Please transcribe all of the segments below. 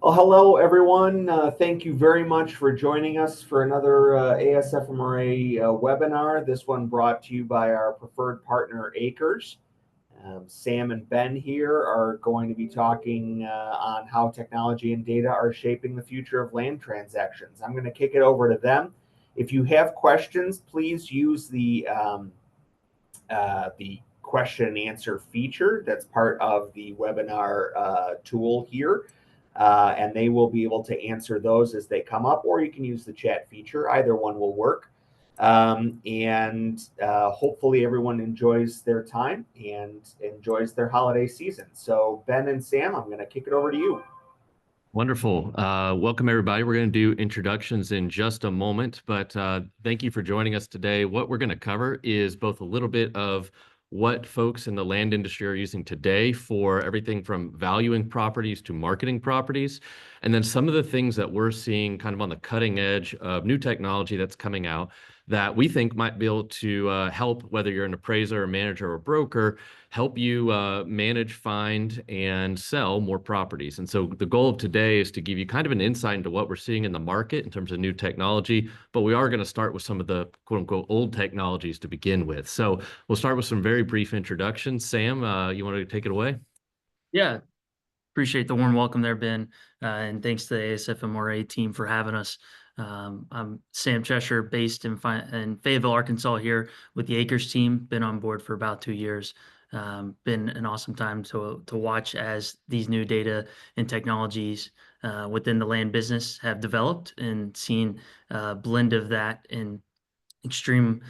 Well, hello, everyone. Thank you very much for joining us for another ASFMRA webinar. This one brought to you by our preferred partner, Acres. Sam and Ben here are going to be talking on how technology and data are shaping the future of land transactions. I'm going to kick it over to them. If you have questions, please use the question and answer feature that's part of the webinar tool here. And they will be able to answer those as they come up, or you can use the chat feature. Either one will work. Hopefully everyone enjoys their time and enjoys their holiday season. So Ben and Sam, I'm going to kick it over to you. Wonderful. Welcome, everybody. We're going to do introductions in just a moment, but thank you for joining us today. What we're going to cover is both a little bit of what folks in the land industry are using today for everything from valuing properties to marketing properties, and then some of the things that we're seeing kind of on the cutting edge of new technology that's coming out that we think might be able to help, whether you're an appraiser, a manager, or broker, help you manage, find, and sell more properties. And so the goal of today is to give you kind of an insight into what we're seeing in the market in terms of new technology, but we are going to start with some of the quote unquote old technologies to begin with. So we'll start with some very brief introductions. Sam, you want to take it away? Yeah, appreciate the warm welcome there, Ben, and thanks to the ASFMRA team for having us. I'm Sam Cheshire, based in Fayetteville, Arkansas, here with the Acres team. Been on board for about 2 years. Been an awesome time to watch as these new data and technologies within the land business have developed, and seen a blend of that in extreme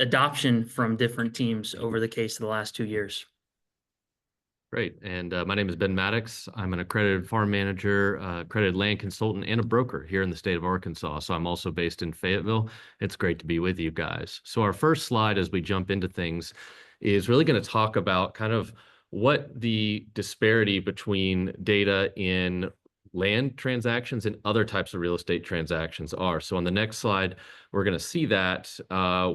adoption from different teams over the case of the last 2 years. Great. And my name is Ben Maddox. I'm an accredited farm manager, accredited land consultant, and a broker here in the state of Arkansas. So I'm also based in Fayetteville. It's great to be with you guys. So our first slide as we jump into things is really going to talk about kind of what the disparity between data in land transactions and other types of real estate transactions are. So on the next slide, we're going to see that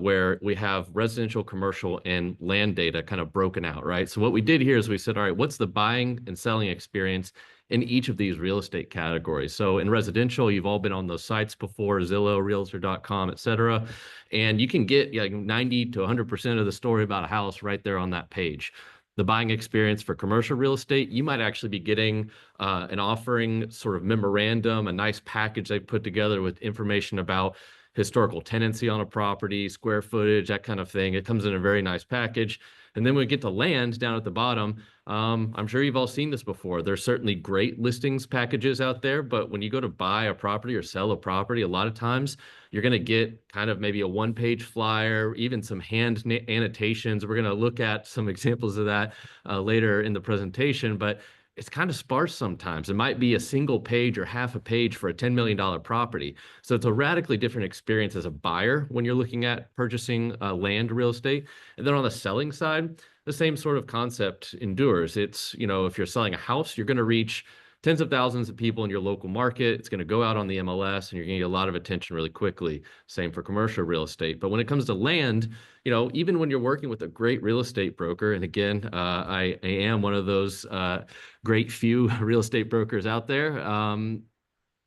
where we have residential, commercial, and land data kind of broken out, right? So what we did here is we said, all right, what's the buying and selling experience in each of these real estate categories? So in residential, you've all been on those sites before, Zillow, Realtor.com, et cetera, and you can get like 90 to 100% of the story about a house right there on that page. The buying experience for commercial real estate, you might actually be getting an offering sort of memorandum, a nice package they put together with information about historical tenancy on a property, square footage, that kind of thing. It comes in a very nice package. And then when we get to land down at the bottom, I'm sure you've all seen this before. There's certainly great listings packages out there, but when you go to buy a property or sell a property, a lot of times you're going to get kind of maybe a one-page flyer, even some hand annotations. We're going to look at some examples of that later in the presentation, but it's kind of sparse sometimes. It might be a single page or half a page for a $10 million property. So it's a radically different experience as a buyer when you're looking at purchasing land real estate. And then on the selling side, the same sort of concept endures. It's, you know, if you're selling a house, you're going to reach tens of thousands of people in your local market. It's going to go out on the MLS and you're going to get a lot of attention really quickly. Same for commercial real estate. But when it comes to land, you know, even when you're working with a great real estate broker, and again, I am one of those great few real estate brokers out there,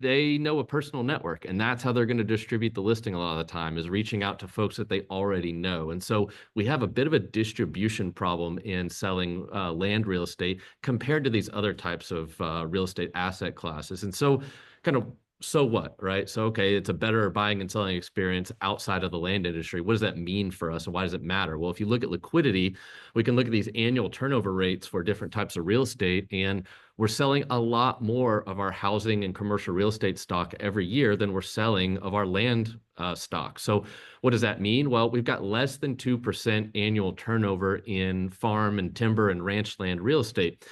they know a personal network, and that's how they're going to distribute the listing a lot of the time, is reaching out to folks that they already know. And so we have a bit of a distribution problem in selling land real estate compared to these other types of real estate asset classes. And so kind of, so what, right? So, okay, it's a better buying and selling experience outside of the land industry. What does that mean for us, and why does it matter? Well, if you look at liquidity, we can look at these annual turnover rates for different types of real estate, and we're selling a lot more of our housing and commercial real estate stock every year than we're selling of our land stock. So what does that mean? Well, we've got less than 2% annual turnover in farm and timber and ranch land real estate.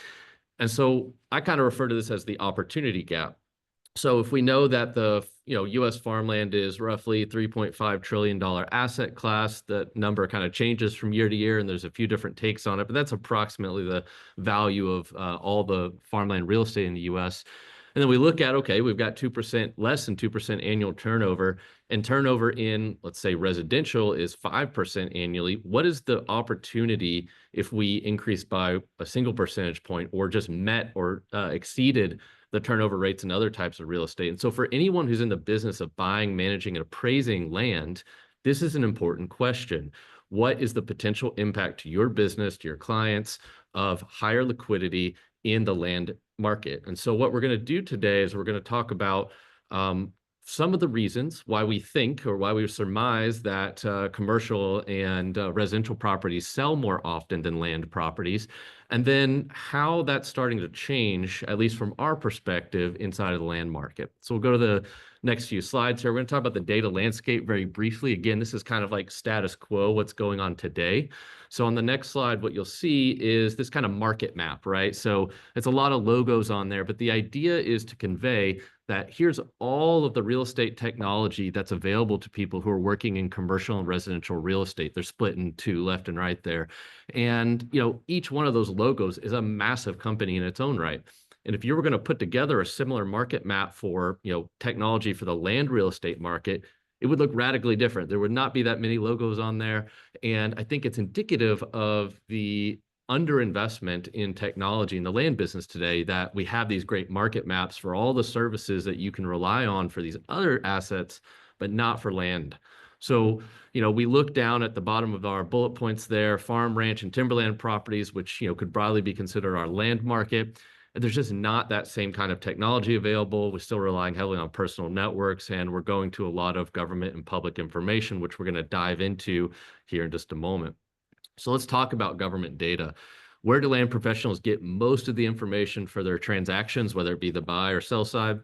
And so I kind of refer to this as the opportunity gap. So if we know that the U.S. farmland is roughly $3.5 trillion asset class, that number kind of changes from year to year, and there's a few different takes on it, but that's approximately the value of all the farmland real estate in the U.S. And then we look at, okay, we've got 2%, less than 2% annual turnover, and turnover in, let's say, residential is 5% annually. What is the opportunity if we increase by a single percentage point or just met or exceeded the turnover rates and other types of real estate. And so for anyone who's in the business of buying, managing, and appraising land, this is an important question. What is the potential impact to your business, to your clients, of higher liquidity in the land market? And so what we're going to do today is we're going to talk about some of the reasons why we think, or why we surmise, that commercial and residential properties sell more often than land properties, and then how that's starting to change, at least from our perspective, inside of the land market. So we'll go to the next few slides here. We're going to talk about the data landscape very briefly. Again, this is kind of like status quo, what's going on today. So on the next slide, what you'll see is this kind of market map, right? So it's a lot of logos on there, but the idea is to convey that here's all of the real estate technology that's available to people who are working in commercial and residential real estate. They're split in two, left and right there. And, each one of those logos is a massive company in its own right. And if you were going to put together a similar market map for, technology for the land real estate market, it would look radically different. There would not be that many logos on there. And I think it's indicative of the underinvestment in technology in the land business today, that we have these great market maps for all the services that you can rely on for these other assets, but not for land. So, we look down at the bottom of our bullet points there: farm, ranch, and timberland properties, which, could broadly be considered our land market. And there's just not that same kind of technology available. We're still relying heavily on personal networks, and we're going to a lot of government and public information, which we're going to dive into here in just a moment. So let's talk about government data. Where do land professionals get most of the information for their transactions, whether it be the buy or sell side?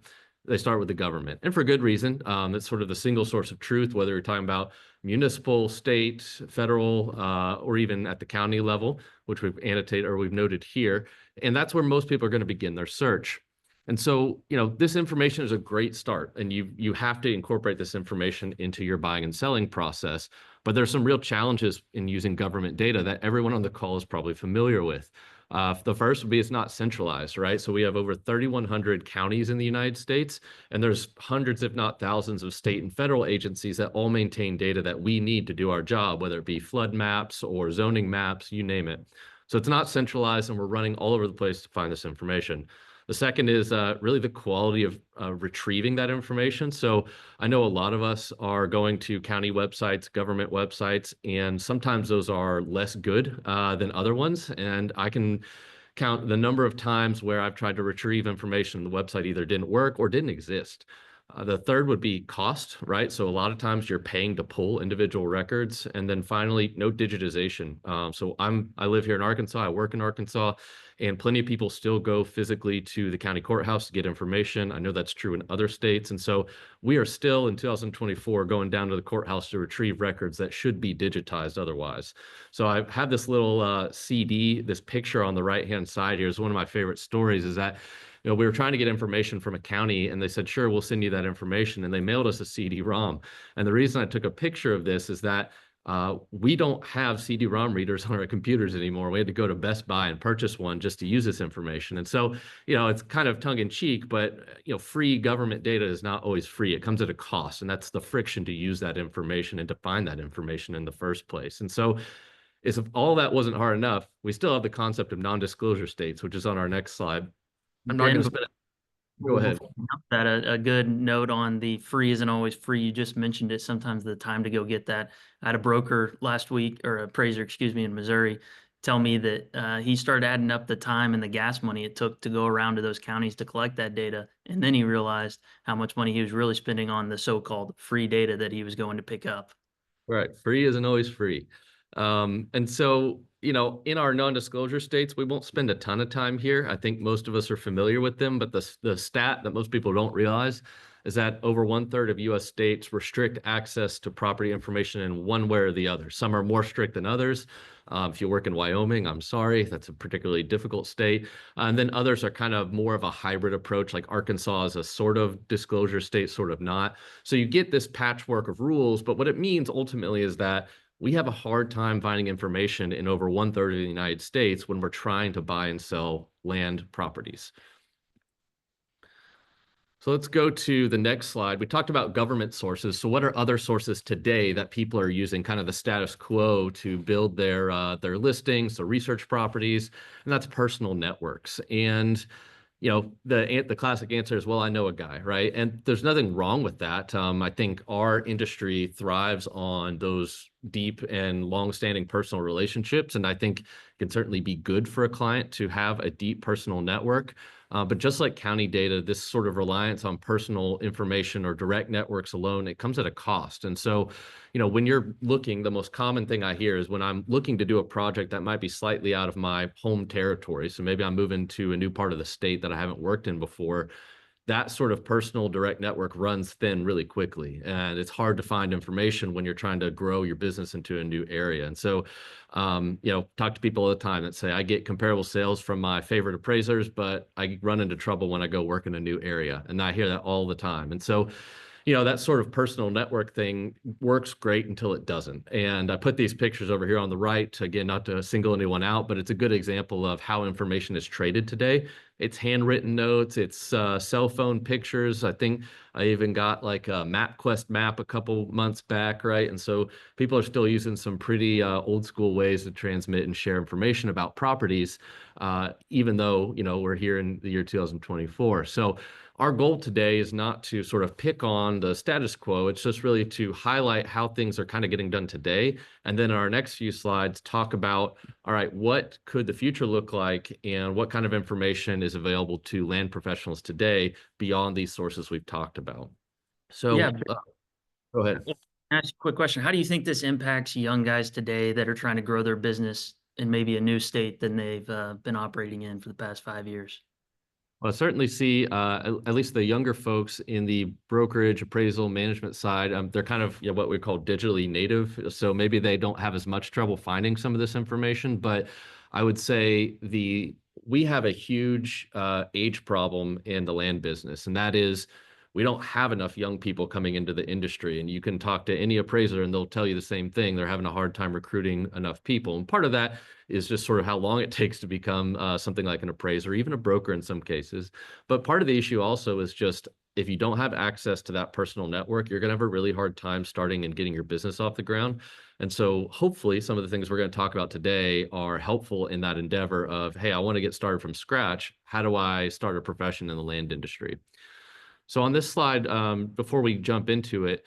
They start with the government, and for good reason. It's sort of the single source of truth, whether you're talking about municipal, state, federal, or even at the county level, which we've annotated or we've noted here. And that's where most people are going to begin their search. And so, this information is a great start, and you have to incorporate this information into your buying and selling process. But there's some real challenges in using government data that everyone on the call is probably familiar with. The first would be it's not centralized, right? So we have over 3,100 counties in the United States, and there's hundreds, if not thousands, of state and federal agencies that all maintain data that we need to do our job, whether it be flood maps or zoning maps, you name it. So it's not centralized, and we're running all over the place to find this information. The second is really the quality of retrieving that information. So I know a lot of us are going to county websites, government websites, and sometimes those are less good than other ones. And I can count the number of times where I've tried to retrieve information, the website either didn't work or didn't exist. The third would be cost, right? So a lot of times you're paying to pull individual records. And then finally, no digitization. So I live here in Arkansas, I work in Arkansas, and plenty of people still go physically to the county courthouse to get information. I know that's true in other states. And so we are still in 2024 going down to the courthouse to retrieve records that should be digitized otherwise. So I have this little CD, this picture on the right-hand side here is one of my favorite stories, is that we were trying to get information from a county, and they said, sure, we'll send you that information. And they mailed us a CD-ROM. And the reason I took a picture of this is that we don't have CD-ROM readers on our computers anymore. We had to go to Best Buy and purchase one just to use this information. And so, it's kind of tongue in cheek, but, free government data is not always free. It comes at a cost, and that's the friction to use that information and to find that information in the first place. And so, if all that wasn't hard enough, we still have the concept of non-disclosure states, which is on our next slide. I'm not going to spend it. Go ahead. That a good note on the free isn't always free. You just mentioned it. Sometimes the time to go get that. I had a broker last week, or appraiser, excuse me, in Missouri, tell me that he started adding up the time and the gas money it took to go around to those counties to collect that data. And then he realized how much money he was really spending on the so-called free data that he was going to pick up. Right. Free isn't always free. And so, in our non-disclosure states, we won't spend a ton of time here. I think most of us are familiar with them, but the stat that most people don't realize is that over 1/3 of U.S. states restrict access to property information in one way or the other. Some are more strict than others. If you work in Wyoming, I'm sorry, that's a particularly difficult state. And then others are kind of more of a hybrid approach, like Arkansas is a sort of disclosure state, sort of not. So you get this patchwork of rules, but what it means ultimately is that we have a hard time finding information in over 1/3 of the United States when we're trying to buy and sell land properties. So let's go to the next slide. We talked about government sources. So what are other sources today that people are using, kind of the status quo, to build their listings, so research properties? And that's personal networks. And the classic answer is, well, I know a guy, right? And there's nothing wrong with that. I think our industry thrives on those deep and long-standing personal relationships, and I think it can certainly be good for a client to have a deep personal network. But just like county data, this sort of reliance on personal information or direct networks alone, it comes at a cost. And so, when you're looking, the most common thing I hear is when I'm looking to do a project that might be slightly out of my home territory. So maybe I'm moving to a new part of the state that I haven't worked in before. That sort of personal direct network runs thin really quickly. And it's hard to find information when you're trying to grow your business into a new area. And so, talk to people all the time that say, I get comparable sales from my favorite appraisers, but I run into trouble when I go work in a new area. And I hear that all the time. And so, that sort of personal network thing works great until it doesn't. And I put these pictures over here on the right, again, not to single anyone out, but it's a good example of how information is traded today. It's handwritten notes, it's cell phone pictures. I think I even got like a MapQuest map a couple months back, right? And so people are still using some pretty old school ways to transmit and share information about properties, even though, we're here in the year 2024. So our goal today is not to sort of pick on the status quo. It's just really to highlight how things are kind of getting done today. And then in our next few slides, talk about, all right, what could the future look like and what kind of information is available to land professionals today beyond these sources we've talked about. So Yeah. Go ahead. Ask a quick question. How do you think this impacts young guys today that are trying to grow their business in maybe a new state than they've been operating in for the past 5 years? Well, I certainly see at least the younger folks in the brokerage, appraisal, management side, they're kind of what we call digitally native. So maybe they don't have as much trouble finding some of this information. But I would say we have a huge age problem in the land business, and that is we don't have enough young people coming into the industry. And you can talk to any appraiser and they'll tell you the same thing. They're having a hard time recruiting enough people. And part of that is just sort of how long it takes to become something like an appraiser, even a broker in some cases. But part of the issue also is just if you don't have access to that personal network, you're going to have a really hard time starting and getting your business off the ground. And so hopefully some of the things we're going to talk about today are helpful in that endeavor of, hey, I want to get started from scratch. How do I start a profession in the land industry? So on this slide, before we jump into it,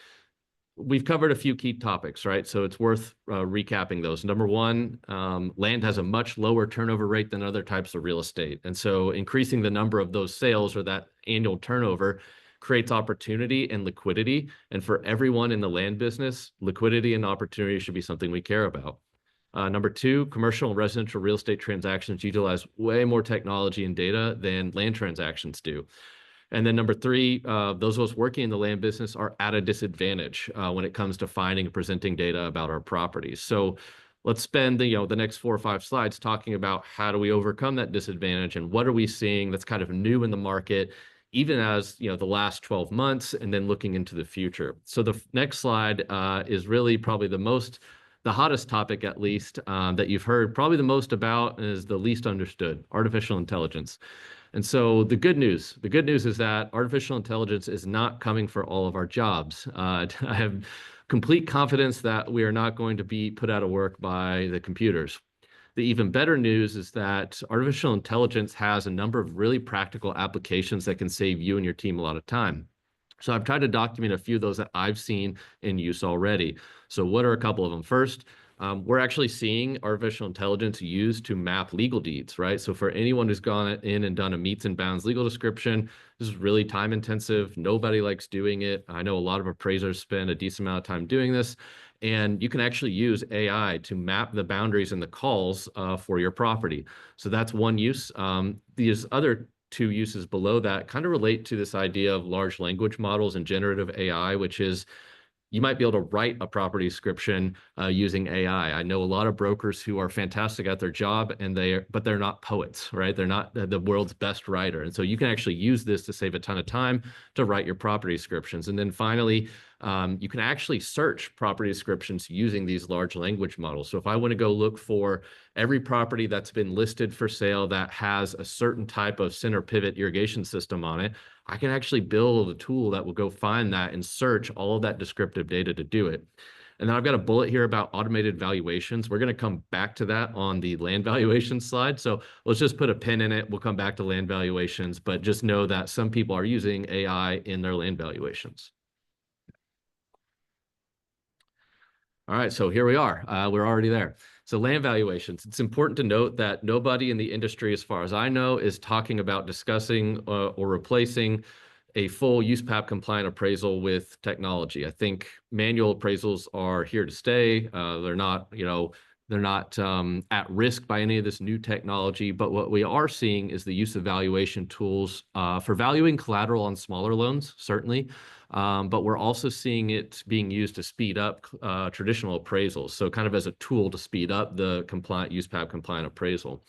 we've covered a few key topics, right? So it's worth recapping those. Number one, land has a much lower turnover rate than other types of real estate. And so increasing the number of those sales or that annual turnover creates opportunity and liquidity. And for everyone in the land business, liquidity and opportunity should be something we care about. Number two, commercial and residential real estate transactions utilize way more technology and data than land transactions do. And then number three, those of us working in the land business are at a disadvantage when it comes to finding and presenting data about our properties. So let's spend the next 4 or 5 slides talking about how do we overcome that disadvantage and what are we seeing that's kind of new in the market, even as the last 12 months, and then looking into the future. So the next slide is really probably the hottest topic, at least, that you've heard probably the most about, is the least understood: artificial intelligence. And so the good news is that artificial intelligence is not coming for all of our jobs. I have complete confidence that we are not going to be put out of work by the computers. The even better news is that artificial intelligence has a number of really practical applications that can save you and your team a lot of time. So I've tried to document a few of those that I've seen in use already. So what are a couple of them? First, we're actually seeing artificial intelligence used to map legal deeds, right? So for anyone who's gone in and done a meets and bounds legal description, this is really time intensive. Nobody likes doing it. I know a lot of appraisers spend a decent amount of time doing this, and you can actually use AI to map the boundaries and the calls for your property. So that's one use. These other 2 uses below that kind of relate to this idea of large language models and generative AI, which is you might be able to write a property description using AI. I know a lot of brokers who are fantastic at their job, but they're not poets, right? They're not the world's best writer. And so you can actually use this to save a ton of time to write your property descriptions. And then finally, you can actually search property descriptions using these large language models. So if I want to go look for every property that's been listed for sale that has a certain type of center pivot irrigation system on it, I can actually build a tool that will go find that and search all of that descriptive data to do it. And then I've got a bullet here about automated valuations. We're going to come back to that on the land valuation slide. So let's just put a pin in it. We'll come back to land valuations, but just know that some people are using AI in their land valuations. All right, so here we are. We're already there. So land valuations. It's important to note that nobody in the industry, as far as I know, is talking about discussing or replacing a full USPAP compliant appraisal with technology. I think manual appraisals are here to stay. They're not, they're not at risk by any of this new technology. But what we are seeing is the use of valuation tools for valuing collateral on smaller loans, certainly. But we're also seeing it being used to speed up traditional appraisals. So kind of as a tool to speed up the compliant USPAP compliant appraisal.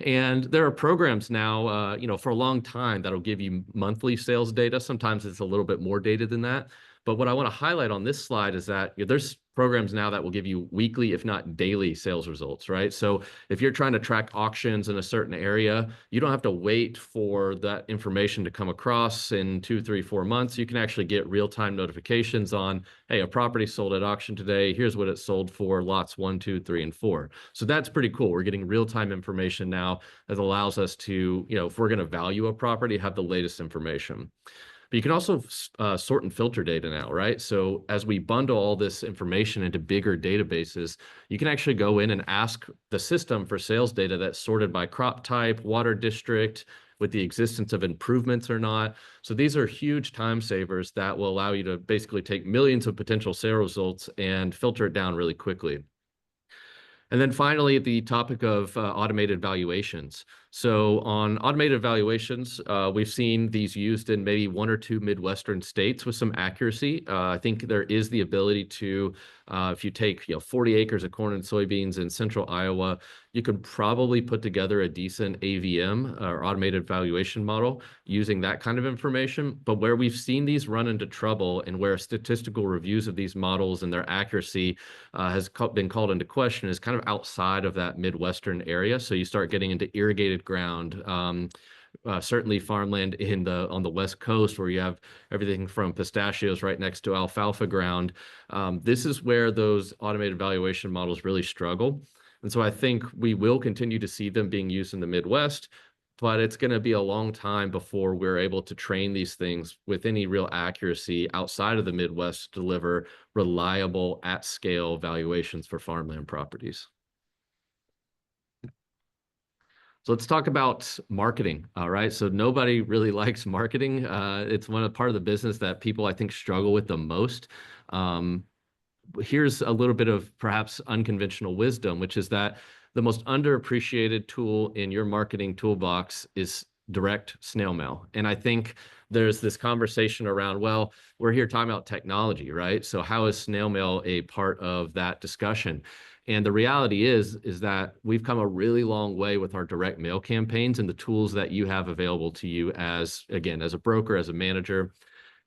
And there are programs now, for a long time that'll give you monthly sales data. Sometimes it's a little bit more data than that. But what I want to highlight on this slide is that there's programs now that will give you weekly, if not daily, sales results, right? So if you're trying to track auctions in a certain area, you don't have to wait for that information to come across in 2, 3, 4 months. You can actually get real-time notifications on, hey, a property sold at auction today. Here's what it sold for lots 1, 2, 3, and 4. So that's pretty cool. We're getting real-time information now that allows us to, if we're going to value a property, have the latest information. But you can also sort and filter data now, right? So as we bundle all this information into bigger databases, you can actually go in and ask the system for sales data that's sorted by crop type, water district, with the existence of improvements or not. So these are huge time savers that will allow you to basically take millions of potential sales results and filter it down really quickly. And then finally, the topic of automated valuations. So on automated valuations, we've seen these used in maybe 1 or 2 Midwestern states with some accuracy. I think there is the ability to, if you take 40 acres of corn and soybeans in central Iowa, you could probably put together a decent AVM or automated valuation model using that kind of information. But where we've seen these run into trouble and where statistical reviews of these models and their accuracy has been called into question is kind of outside of that Midwestern area. So you start getting into irrigated ground, certainly farmland on the West Coast where you have everything from pistachios right next to alfalfa ground. This is where those automated valuation models really struggle. And so I think we will continue to see them being used in the Midwest, but it's going to be a long time before we're able to train these things with any real accuracy outside of the Midwest to deliver reliable at-scale valuations for farmland properties. So let's talk about marketing. All right. So nobody really likes marketing. It's part of the business that people, I think, struggle with the most. Here's a little bit of perhaps unconventional wisdom, which is that the most underappreciated tool in your marketing toolbox is direct snail mail. And I think there's this conversation around, well, we're here talking about technology, right? So how is snail mail a part of that discussion? And the reality is that we've come a really long way with our direct mail campaigns and the tools that you have available to you as a broker, as a manager.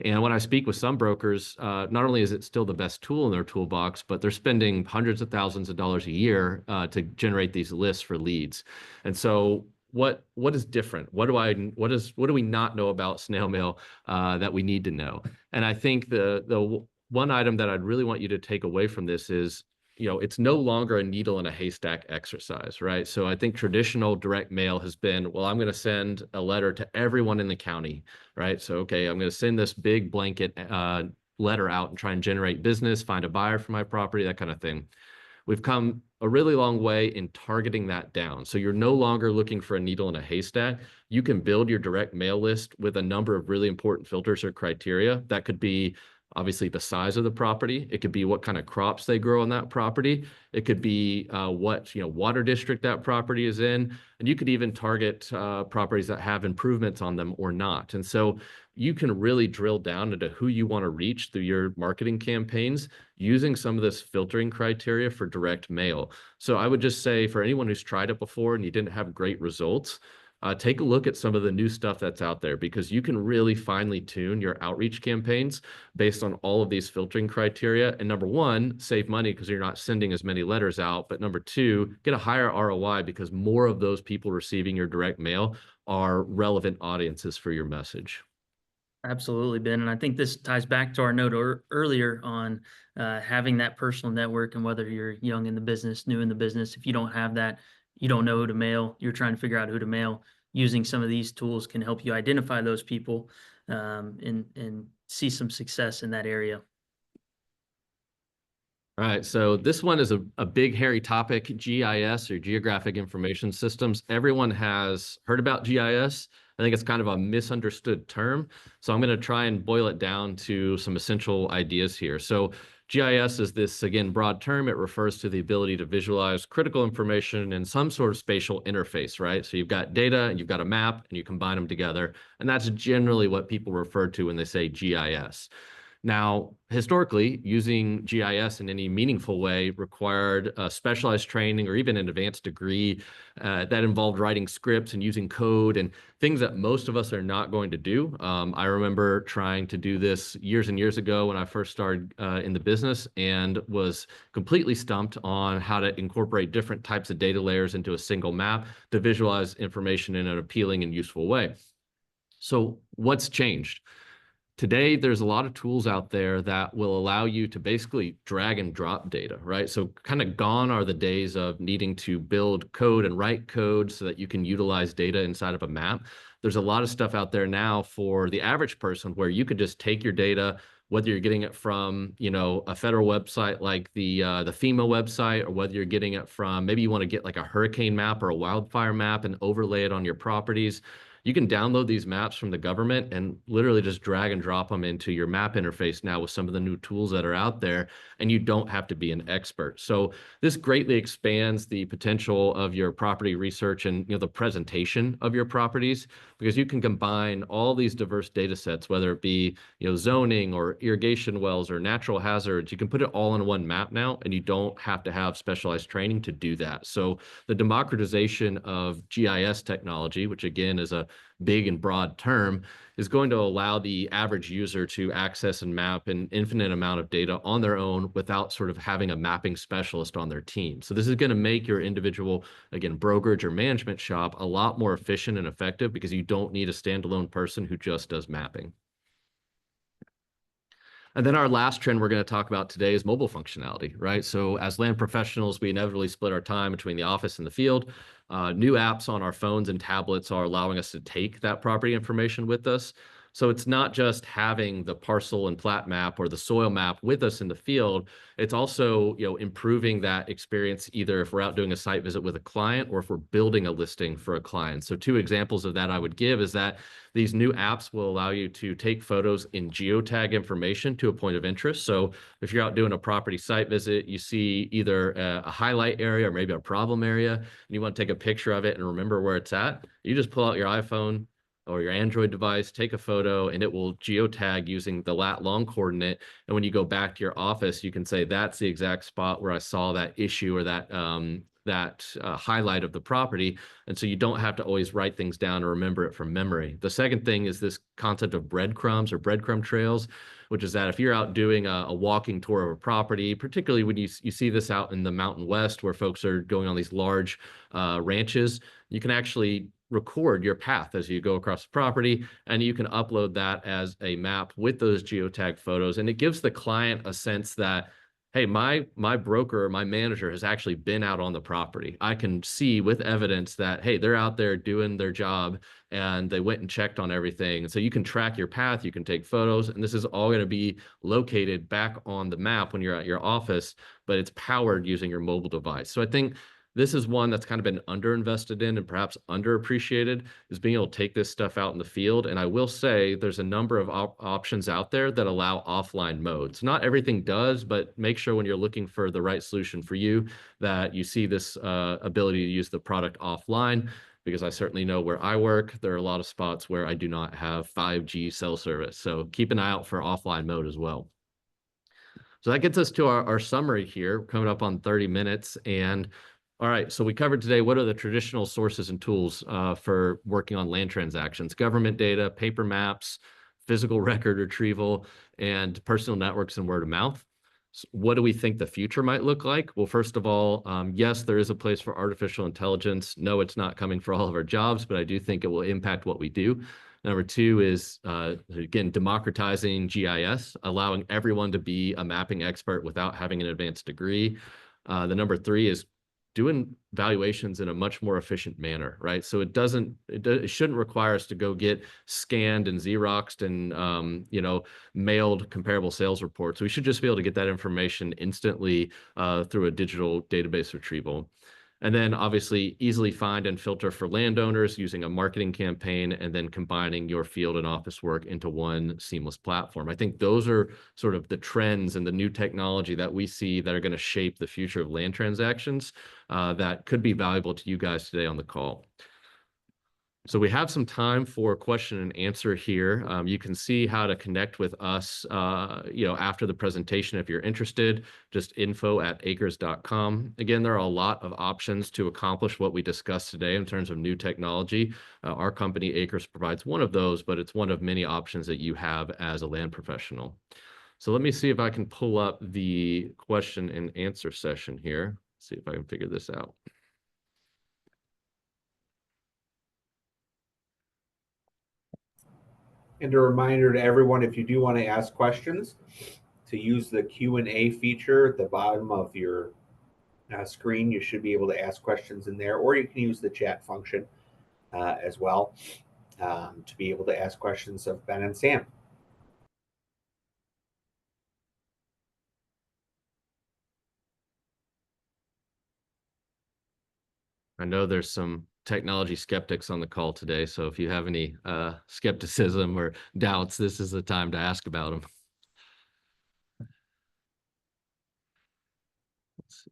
And when I speak with some brokers, not only is it still the best tool in their toolbox, but they're spending hundreds of thousands of dollars a year to generate these lists for leads. And so what is different? What do we not know about snail mail that we need to know? And I think the one item that I'd really want you to take away from this is, it's no longer a needle in a haystack exercise, right? So I think traditional direct mail has been, well, I'm going to send a letter to everyone in the county, right? So, okay, I'm going to send this big blanket letter out and try and generate business, find a buyer for my property, that kind of thing. We've come a really long way in targeting that down. So you're no longer looking for a needle in a haystack. You can build your direct mail list with a number of really important filters or criteria. That could be obviously the size of the property. It could be what kind of crops they grow on that property. It could be what water district that property is in. And you could even target properties that have improvements on them or not. And so you can really drill down into who you want to reach through your marketing campaigns using some of this filtering criteria for direct mail. So I would just say for anyone who's tried it before and you didn't have great results, take a look at some of the new stuff that's out there because you can really finely tune your outreach campaigns based on all of these filtering criteria. And number one, save money because you're not sending as many letters out. But number two, get a higher ROI because more of those people receiving your direct mail are relevant audiences for your message. Absolutely, Ben. And I think this ties back to our note earlier on having that personal network, and whether you're young in the business, new in the business, if you don't have that, you don't know who to mail, you're trying to figure out who to mail. Using some of these tools can help you identify those people and see some success in that area. All right, so this one is a big, hairy topic, GIS, or Geographic Information Systems. Everyone has heard about GIS. I think it's kind of a misunderstood term. So I'm going to try and boil it down to some essential ideas here. So GIS is this, again, broad term. It refers to the ability to visualize critical information in some sort of spatial interface, right? So you've got data and you've got a map and you combine them together. And that's generally what people refer to when they say GIS. Now, historically, using GIS in any meaningful way required specialized training or even an advanced degree that involved writing scripts and using code and things that most of us are not going to do. I remember trying to do this years and years ago when I first started in the business and was completely stumped on how to incorporate different types of data layers into a single map to visualize information in an appealing and useful way. So what's changed? Today, there's a lot of tools out there that will allow you to basically drag and drop data, right? So kind of gone are the days of needing to build code and write code so that you can utilize data inside of a map. There's a lot of stuff out there now for the average person where you could just take your data, whether you're getting it from, a federal website like the FEMA website, or whether you're getting it from, maybe you want to get like a hurricane map or a wildfire map and overlay it on your properties. You can download these maps from the government and literally just drag and drop them into your map interface now with some of the new tools that are out there, and you don't have to be an expert. So this greatly expands the potential of your property research and the presentation of your properties, because you can combine all these diverse data sets, whether it be zoning or irrigation wells or natural hazards. You can put it all in one map now, and you don't have to have specialized training to do that. So the democratization of GIS technology, which again is a big and broad term, is going to allow the average user to access and map an infinite amount of data on their own without sort of having a mapping specialist on their team. So this is going to make your individual, again, brokerage or management shop a lot more efficient and effective, because you don't need a standalone person who just does mapping. And then our last trend we're going to talk about today is mobile functionality, right? So as land professionals, we inevitably split our time between the office and the field. New apps on our phones and tablets are allowing us to take that property information with us. So it's not just having the parcel and plat map or the soil map with us in the field. It's also, improving that experience, either if we're out doing a site visit with a client or if we're building a listing for a client. So two examples of that I would give is that these new apps will allow you to take photos in geotag information to a point of interest. So if you're out doing a property site visit, you see either a highlight area or maybe a problem area, and you want to take a picture of it and remember where it's at, you just pull out your iPhone or your Android device, take a photo, and it will geotag using the lat long coordinate. And when you go back to your office, you can say, that's the exact spot where I saw that issue or that highlight of the property. And so you don't have to always write things down or remember it from memory. The second thing is this concept of breadcrumbs or breadcrumb trails, which is that if you're out doing a walking tour of a property, particularly when you see this out in the Mountain West where folks are going on these large ranches, you can actually record your path as you go across the property, and you can upload that as a map with those geotag photos. And it gives the client a sense that, hey, my broker or my manager has actually been out on the property. I can see with evidence that, hey, they're out there doing their job and they went and checked on everything. And so you can track your path, you can take photos, and this is all going to be located back on the map when you're at your office, but it's powered using your mobile device. So I think this is one that's kind of been underinvested in and perhaps underappreciated, is being able to take this stuff out in the field. And I will say there's a number of options out there that allow offline modes. Not everything does, but make sure when you're looking for the right solution for you that you see this ability to use the product offline, because I certainly know where I work, there are a lot of spots where I do not have 5G cell service. So keep an eye out for offline mode as well. So that gets us to our summary here, coming up on 30 minutes. And all right, so we covered today what are the traditional sources and tools for working on land transactions: government data, paper maps, physical record retrieval, and personal networks and word of mouth. So what do we think the future might look like? Well, first of all, yes, there is a place for artificial intelligence. No, it's not coming for all of our jobs, but I do think it will impact what we do. Number two is, again, democratizing GIS, allowing everyone to be a mapping expert without having an advanced degree. The number three is doing valuations in a much more efficient manner, right? So it shouldn't require us to go get scanned and Xeroxed and, mailed comparable sales reports. We should just be able to get that information instantly through a digital database retrieval. And then obviously easily find and filter for landowners using a marketing campaign and then combining your field and office work into one seamless platform. I think those are sort of the trends and the new technology that we see that are going to shape the future of land transactions that could be valuable to you guys today on the call. So we have some time for question and answer here. You can see how to connect with us, after the presentation if you're interested. Just info@acres.com. Again, there are a lot of options to accomplish what we discussed today in terms of new technology. Our company, Acres, provides one of those, but it's one of many options that you have as a land professional. So let me see if I can pull up the question and answer session here. See if I can figure this out. And a reminder to everyone, if you do want to ask questions, to use the Q&A feature at the bottom of your screen. You should be able to ask questions in there, or you can use the chat function as well to be able to ask questions of Ben and Sam. I know there's some technology skeptics on the call today, so if you have any skepticism or doubts, this is the time to ask about them. Let's see.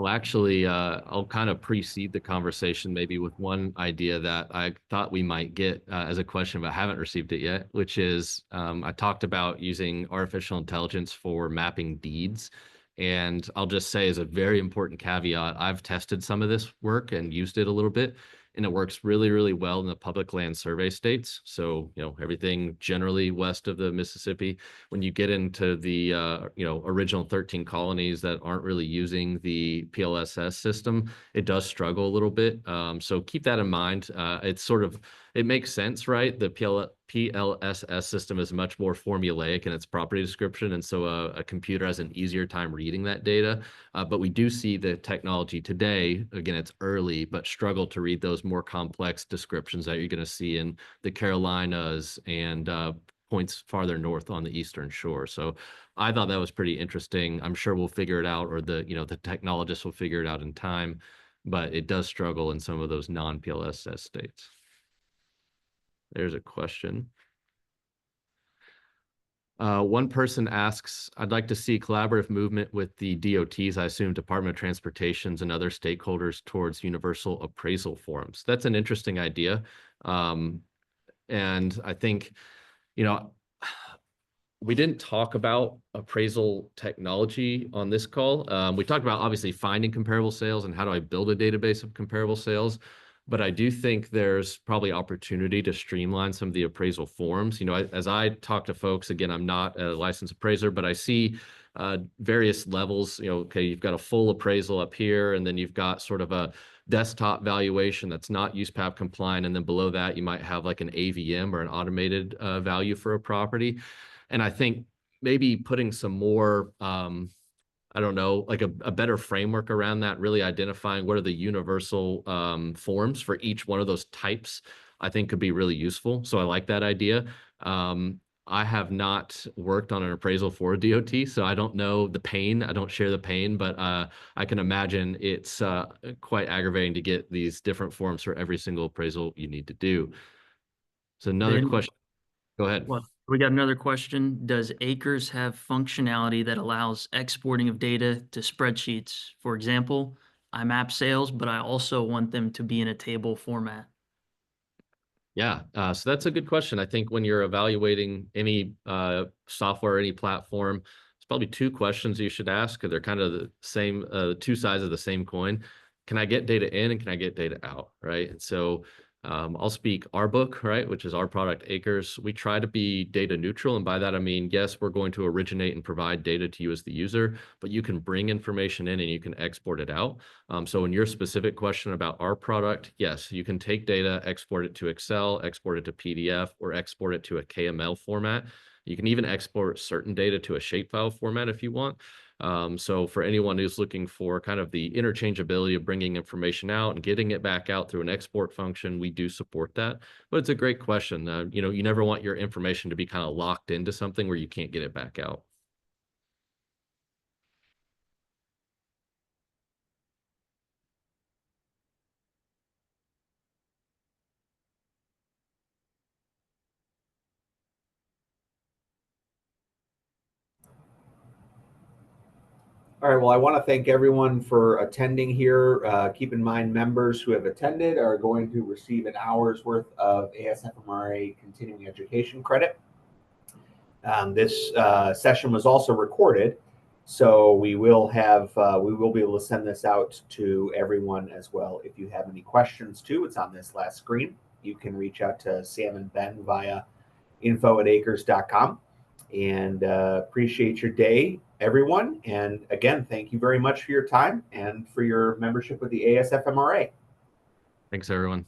I'll kind of precede the conversation maybe with one idea that I thought we might get as a question, but haven't received it yet, which is I talked about using artificial intelligence for mapping deeds. And I'll just say as a very important caveat, I've tested some of this work and used it a little bit, and it works really, really well in the public land survey states. So, everything generally west of the Mississippi. When you get into the, original 13 colonies that aren't really using the PLSS system, it does struggle a little bit. So keep that in mind. It makes sense, right? The PLSS system is much more formulaic in its property description, and so a computer has an easier time reading that data. But we do see the technology today, again, it's early, but struggle to read those more complex descriptions that you're going to see in the Carolinas and points farther north on the eastern shore. So I thought that was pretty interesting. I'm sure we'll figure it out, or the technologists will figure it out in time, but it does struggle in some of those non-PLSS states. There's a question. One person asks, I'd like to see collaborative movement with the DOTs, I assume Department of Transportations and other stakeholders towards universal appraisal forums. That's an interesting idea. And I think, we didn't talk about appraisal technology on this call. We talked about obviously finding comparable sales and how do I build a database of comparable sales. But I do think there's probably opportunity to streamline some of the appraisal forms. As I talk to folks, again, I'm not a licensed appraiser, but I see various levels. Okay, you've got a full appraisal up here, and then you've got sort of a desktop valuation that's not USPAP compliant, and then below that you might have like an AVM or an automated value for a property. And I think maybe putting some more like a better framework around that, really identifying what are the universal forms for each one of those types, I think could be really useful. So I like that idea. I have not worked on an appraisal for a DOT, so I don't know the pain. I don't share the pain, but I can imagine it's quite aggravating to get these different forms for every single appraisal you need to do. So another question. Go ahead. Well, we got another question. Does Acres have functionality that allows exporting of data to spreadsheets? For example, I map sales, but I also want them to be in a table format. Yeah, so that's a good question. I think when you're evaluating any software, any platform, it's probably two questions you should ask, because they're kind of the same, two sides of the same coin. Can I get data in and can I get data out, right? And so I'll speak our book, right, which is our product Acres. We try to be data neutral. And by that, I mean, yes, we're going to originate and provide data to you as the user, but you can bring information in and you can export it out. So in your specific question about our product, yes, you can take data, export it to Excel, export it to PDF, or export it to a KML format. You can even export certain data to a shapefile format if you want. So for anyone who's looking for kind of the interchangeability of bringing information out and getting it back out through an export function, we do support that. But it's a great question. You know, you never want your information to be kind of locked into something where you can't get it back out. All right, well, I want to thank everyone for attending here. Keep in mind, members who have attended are going to receive an hour's worth of ASFMRA continuing education credit. This session was also recorded, so we will be able to send this out to everyone as well. If you have any questions too, it's on this last screen. You can reach out to Sam and Ben via info@acres.com. And appreciate your day, everyone. And again, thank you very much for your time and for your membership with the ASFMRA. Thanks, everyone.